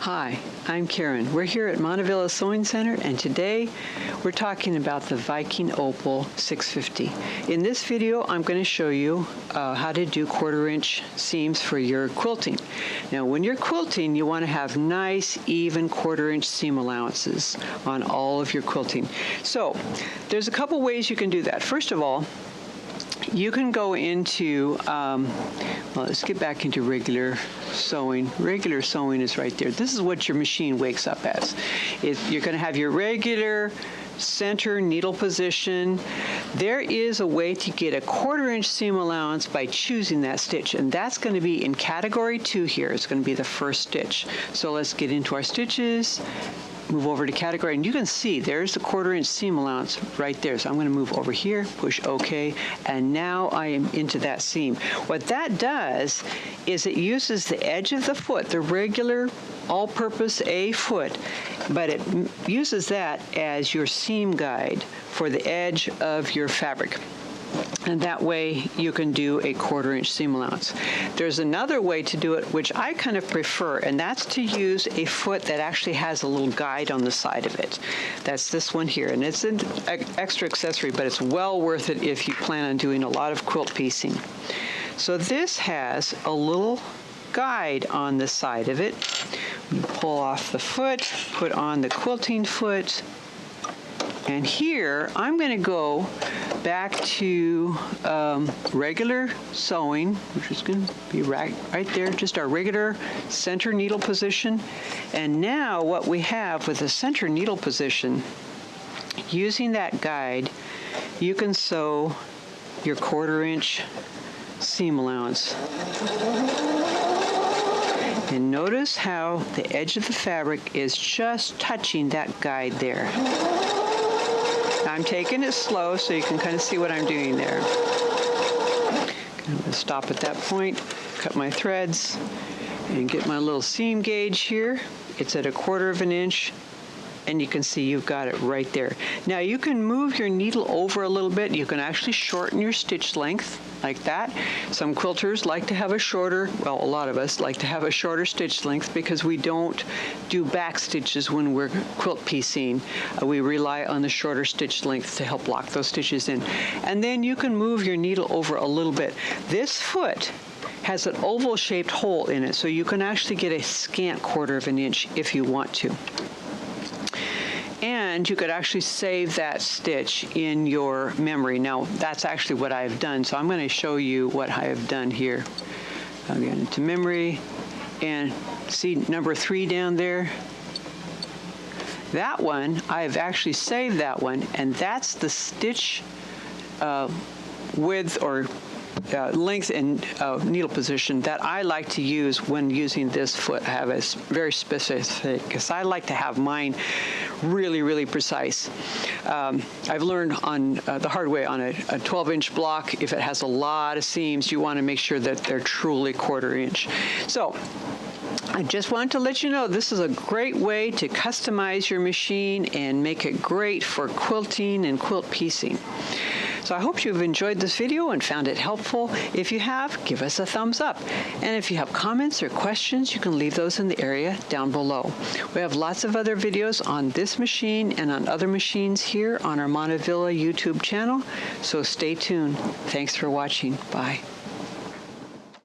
Hi, I'm Karen. We're here at Montavilla Sewing Center, and today we're talking about the Viking Opal 650. In this video, I'm going to show you how to do 1/4 inch seams for your quilting. Now, when you're quilting, you want to have nice, even 1/4 inch seam allowances on all of your quilting. So, there's a couple ways you can do that. First of all, you can go into, well, let's get back into regular sewing. Regular sewing is right there. This is what your machine wakes up as. You're going to have your regular center needle position. There is a way to get a 1/4 inch seam allowance by choosing that stitch, and that's going to be in category 2 here. It's going to be the first stitch. So let's get into our stitches. Move over to category, and you can see there's the 1/4 inch seam allowance right there. So I'm going to move over here, push OK, and now I am into that seam. What that does is it uses the edge of the foot, the regular all-purpose A foot, but it uses that as your seam guide for the edge of your fabric. And that way you can do a 1/4 inch seam allowance. There's another way to do it, which I kind of prefer, and that's to use a foot that actually has a little guide on the side of it. That's this one here, and it's an extra accessory, but it's well worth it if you plan on doing a lot of quilt piecing. So this has a little guide on the side of it. You pull off the foot, put on the quilting foot, and here I'm going to go back to regular sewing, which is going to be right there, just our regular center needle position. And now what we have with the center needle position, using that guide, you can sew your 1/4 inch seam allowance. And notice how the edge of the fabric is just touching that guide there. I'm taking it slow so you can kind of see what I'm doing there. I'm going to stop at that point, cut my threads, and get my little seam gauge here. It's at 1/4 inch, and you can see you've got it right there. Now you can move your needle over a little bit. You can actually shorten your stitch length like that. Some quilters like to have a shorter, well, a lot of us like to have a shorter stitch length because we don't do back stitches when we're quilt piecing. We rely on the shorter stitch length to help lock those stitches in. And then you can move your needle over a little bit. This foot has an oval shaped hole in it, so you can actually get a scant 1/4 inch if you want to. And you could actually save that stitch in your memory. Now, that's actually what I've done, so I'm going to show you what I have done here. I'll get into memory, and see number 3 down there? That one, I've actually saved that one, and that's the stitch width or length and needle position that I like to use when using this foot. I have a very specific, because I like to have mine really, really precise. I've learned on the hard way on a 12-inch block, if it has a lot of seams, you want to make sure that they're truly 1/4 inch. So I just wanted to let you know this is a great way to customize your machine and make it great for quilting and quilt piecing. So I hope you've enjoyed this video and found it helpful. If you have, give us a thumbs up. And if you have comments or questions, you can leave those in the area down below. We have lots of other videos on this machine and on other machines here on our Montavilla YouTube channel, so stay tuned. Thanks for watching. Bye.